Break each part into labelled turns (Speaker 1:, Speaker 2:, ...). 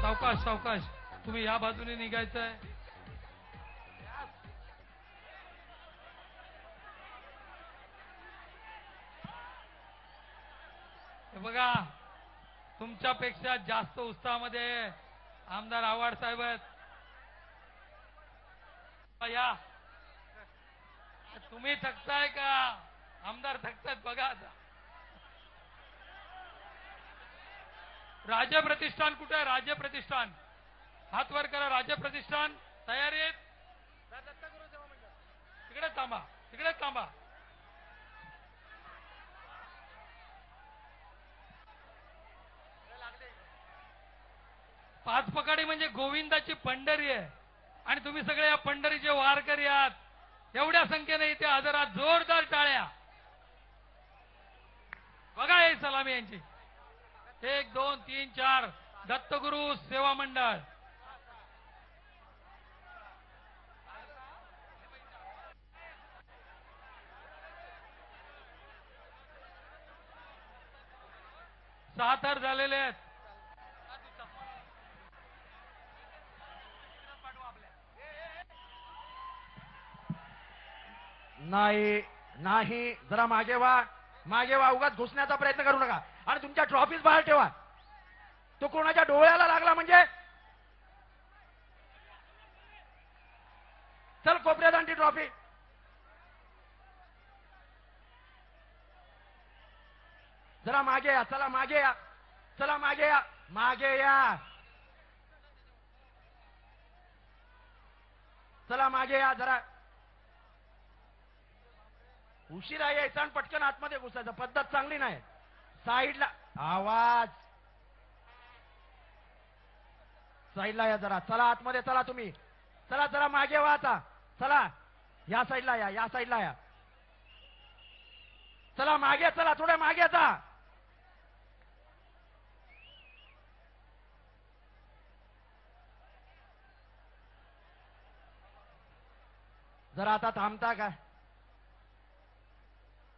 Speaker 1: सावकाश सावकाश, तुम्ही या बाजूने निघायचंय. बघा, तुमच्यापेक्षा जास्त उत्साहामध्ये आमदार आव्हाड साहेब आहेत. या, तुम्ही थकताय का आमदार थकतायत? बघा आता. राज्य प्रतिष्ठान कुठे आहे? राज्य प्रतिष्ठान हात वर करा. राज्य प्रतिष्ठान तयारीत. तिकडे थांबा, तिकडे थांबा. पाच पकाडी म्हणजे गोविंदाची पंढरी आहे आणि तुम्ही सगळे या पंढरीचे वारकरी आहात. एवढ्या संख्येने इथे हजर आहात. जोरदार टाळ्या. बघा हे सलामी यांची. 1 2 3 4 दत्तगुरु सेवा मंडळ. सातार झालेले आहेत.
Speaker 2: नाही नाही, जरा मागे व्हा, मागे व्हा. उगाच घुसण्याचा प्रयत्न करू नका आणि तुमच्या ट्रॉफीज बाहेर ठेवा. तो कोणाच्या डोळ्याला लागला म्हणजे चल कोपऱ्यात आणती ट्रॉफी. जरा मागे या, चला मागे या, चला मागे या, मागे या, चला मागे या. जरा उशिरा यायचा आणि पटकन आतमध्ये घुसायचं, पद्धत चांगली नाही. साईडला आवाज, साईडला या जरा. चला आतमध्ये, चला तुम्ही, चला जरा मागे व्हा आता. चला या साईडला या, या साईडला या. चला मागे, चला थोडे मागे जा. जरा आता थांबता का?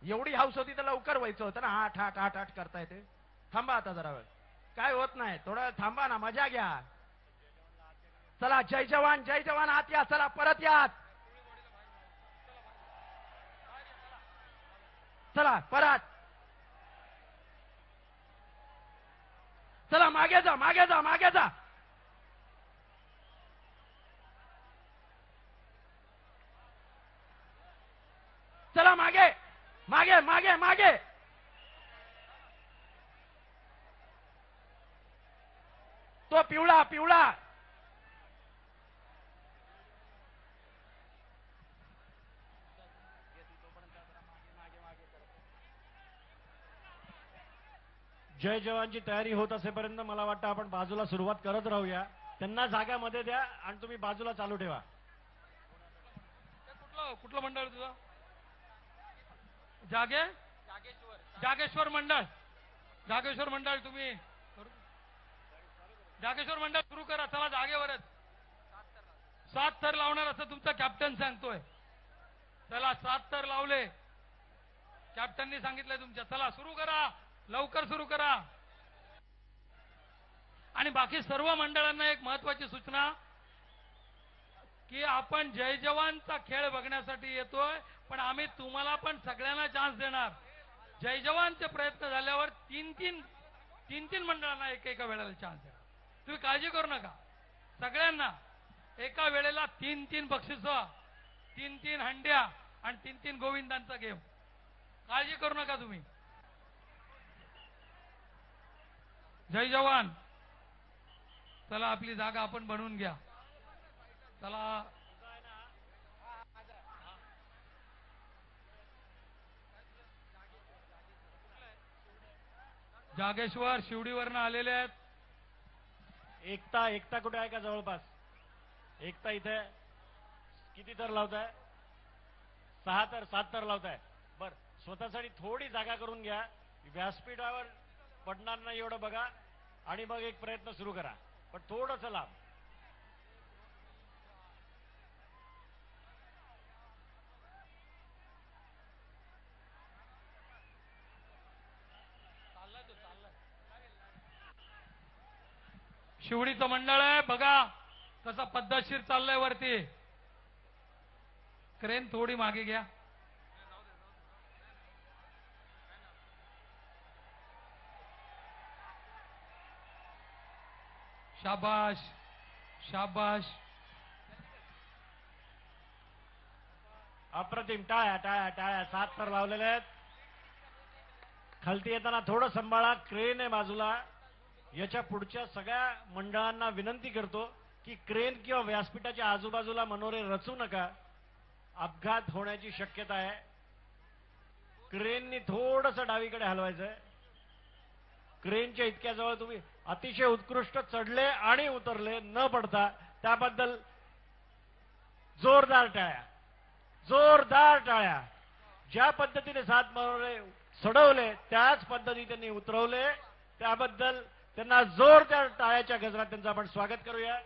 Speaker 2: एवढी हाऊस होती तर लवकर व्हायचं होतं ना. आठ आठ आठ आठ करता येते. थांबा आता जरा वेळ, काय होत नाही. थोडं थांबा ना, मजा घ्या. चला जय जवान, जय जवान. आत या, चला परत या. चला परत, चला मागे जा, मागे जा, मागे जा. चला मागे, मागे मागे मागे. तो पिवळा पिवळा.
Speaker 3: जय जवानची तयारी होत असेपर्यंत मला वाटतं आपण बाजूला सुरुवात करत राहूया. त्यांना जागा मध्ये द्या आणि तुम्ही बाजूला चालू ठेवा.
Speaker 1: कुठलं मंडळ तुझं? जागेश्वर मंडळ. जागेश्वर मंडळ तुम्ही जागेश्वर मंडळ सुरू करा. चला जागेवरच 7 थर लावणार असं तुमचा कॅप्टन सांगतोय. चला 7 थर लावले, कॅप्टननी सांगितलंय तुमच्या. चला सुरू करा, लवकर सुरू करा. आणि बाकी सर्व मंडळांना एक महत्वाची सूचना की आपण जय जवानचा खेळ बघण्यासाठी येतोय, पण आम्ही तुम्हाला पण सगळ्यांना चान्स देणार. जय जवानचे प्रयत्न झाल्यावर तीन मंडळांना एका वेळेला चान्स देणार. तुम्ही काळजी करू नका. सगळ्यांना एका वेळेला 3 बक्षिस, 3 हंड्या आणि 3 गोविंदांचा गेम. काळजी करू नका तुम्ही. जय जवान. चला आपली जागा आपण बनवून घ्या. चला जागेश्वर शिवडीवरनं आलेले आहेत.
Speaker 3: एकता कुठे आहे का जवळपास? एकता इथे किती तर लावताय? 6 तर 7 तर लावताय. बर, स्वतःसाठी थोडी जागा करून घ्या. व्यासपीठावर पडणार नाही एवढं बघा आणि मग एक प्रयत्न सुरू करा, पण थोडंसं लांब.
Speaker 1: शिवडीचं मंडळ आहे बघा कसं पद्धतशीर चाललंय वरती. क्रेन थोडी मागे घ्या. शाबाश शाबाश.
Speaker 3: अप्रतिम. टाळ्या टाळ्या टाळ्या. 7 तर लावलेले आहेत. खालती येताना थोडं सांभाळा, क्रेन आहे बाजूला. याच्या पुढच्या सगळ्या मंडळांना विनंती करतो की क्रेन किंवा व्यासपीठाच्या आजूबाजूला मनोरे रचू नका, अपघात होण्याची शक्यता आहे. क्रेननी थोडंसं डावीकडे हलवायचंय. क्रेनच्या इतक्या जवळ तुम्ही अतिशय उत्कृष्ट चढले आणि उतरले न पडता, त्याबद्दल जोरदार टाळ्या, जोरदार टाळ्या. ज्या पद्धतीने 7 मनोरे चढवले त्याच पद्धतीने त्यांनी उतरवले, त्याबद्दल त्यांना जोरदार टाळ्याच्या गजरात त्यांचं आपण स्वागत करूया.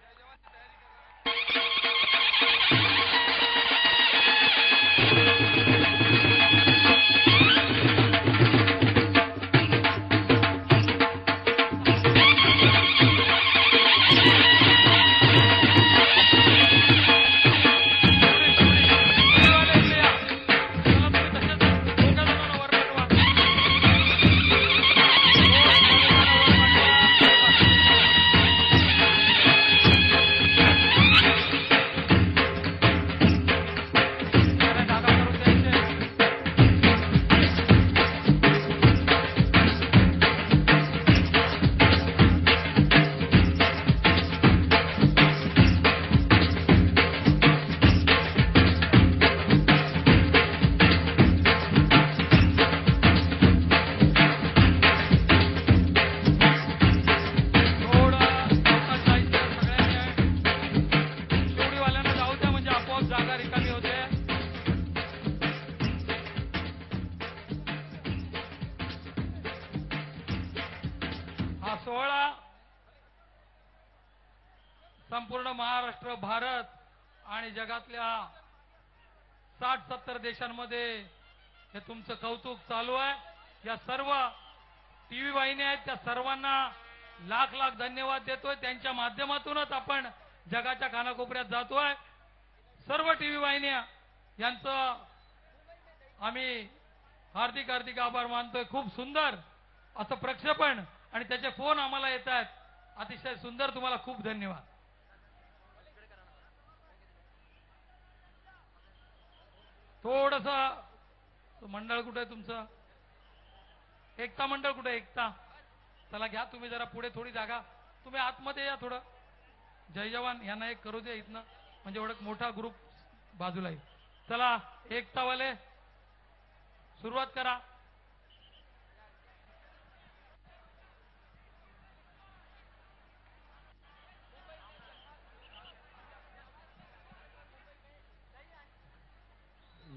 Speaker 3: संपूर्ण महाराष्ट्र, भारत आणि जगातल्या 60-70 देशांमध्ये हे तुमचं कौतुक चालू आहे. या सर्व टीव्ही वाहिन्या आहेत त्या सर्वांना लाख लाख धन्यवाद देतोय. त्यांच्या माध्यमातूनच आपण जगाच्या कानाकोपऱ्यात जातोय. सर्व टीव्ही वाहिन्या यांचं आम्ही हार्दिक हार्दिक आभार मानतोय. खूप सुंदर असं प्रक्षेपण आणि त्याचे फोन आम्हाला येत आहेत. अतिशय सुंदर. तुम्हाला खूप धन्यवाद. थोडस मंडळ कुठे आहे तुमचं? एकता मंडळ कुठे? एकता चला घ्या तुम्ही जरा पुढे थोडी जागा. तुम्ही आतमध्ये या थोडं. जय जवान यांना एक करू द्या इथनं, म्हणजे एवढा मोठा ग्रुप बाजूला येईल. चला एकतावाले सुरुवात करा.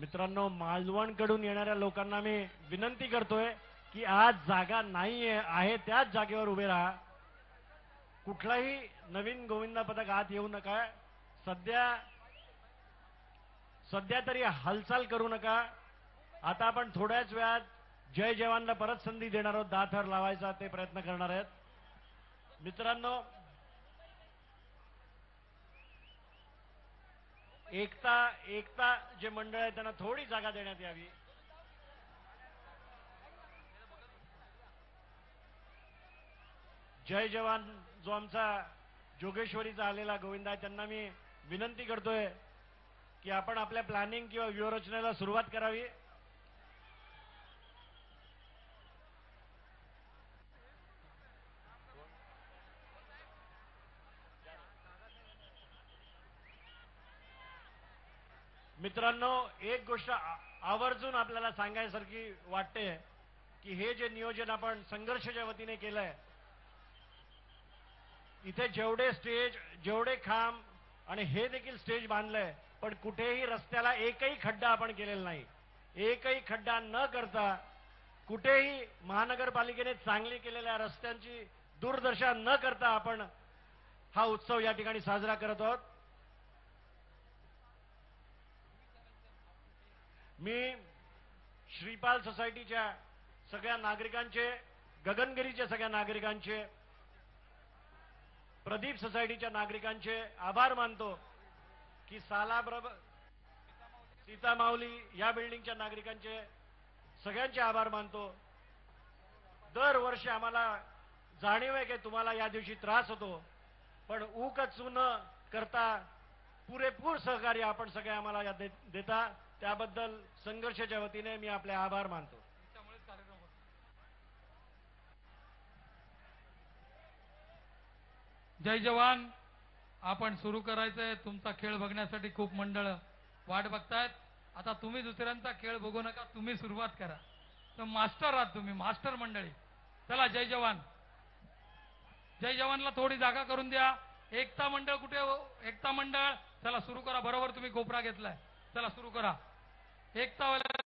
Speaker 3: मित्रांनो, मालवणकडून येणाऱ्या लोकांना मी विनंती करतोय की आज जागा नाहीये, आहे त्याच जागेवर उभे राहा. कुठलाही नवीन गोविंदा पथक आत येऊ नका. सध्या तरी हालचाल करू नका. आता आपण थोड्याच वेळात जय जवानला परत संधी देणार आहोत. दाथर लावायचा ते प्रयत्न करणार आहेत. मित्रांनो, एकता जे मंडळ आहे त्यांना थोडी जागा देण्यात यावी. जय जवान जो आमचा जोगेश्वरीचा आलेला गोविंदा आहे त्यांना मी विनंती करतोय की आपण आपल्या प्लॅनिंग किंवा व्यूहरचनेला सुरुवात करावी. मित्रांनो, एक गोष्ट आवर्जून आपल्याला सांगायसारखी वाटते की हे जे नियोजन आपण संघर्षाच्या वतीने केलंय, इथे जेवढे स्टेज, जेवढे खांब आणि हे देखील स्टेज बांधलंय, पण कुठेही रस्त्याला एकही खड्डा आपण केलेला नाही. एकही खड्डा न करता कुठेही महानगरपालिकेने चांगली केलेल्या रस्त्यांची दूरदर्शा न करता आपण हा उत्सव या ठिकाणी साजरा करत आहोत. मी श्रीपाल सोसायटीच्या सगळ्या नागरिकांचे, गगनगिरीच्या सगळ्या नागरिकांचे, प्रदीप सोसायटीच्या नागरिकांचे आभार मानतो की सीता माऊली या बिल्डिंगच्या नागरिकांचे सगळ्यांचे आभार मानतो. दरवर्षी आम्हाला जाणीव आहे की तुम्हाला या दिवशी त्रास होतो, पण उकच न करता पुरेपूर सहकार्य आपण सगळे आम्हाला देता, त्याबद्दल संघर्षाच्या वतीने मी आपले आभार मानतो.
Speaker 1: जय जवान. आपण सुरू करायचंय. तुमचा खेळ बघण्यासाठी खूप मंडळ वाट बघतायत. आता तुम्ही दुसऱ्यांचा खेळ बघू नका, तुम्ही सुरुवात करा. तर मास्टर आहात तुम्ही, मास्टर मंडळी. चला जय जवान. जय जवानला थोडी जागा करून द्या. एकता मंडळ कुठे हो? एकता मंडळ चला सुरू करा. बरोबर तुम्ही कोपरा घेतलाय. चला सुरू करा. एकता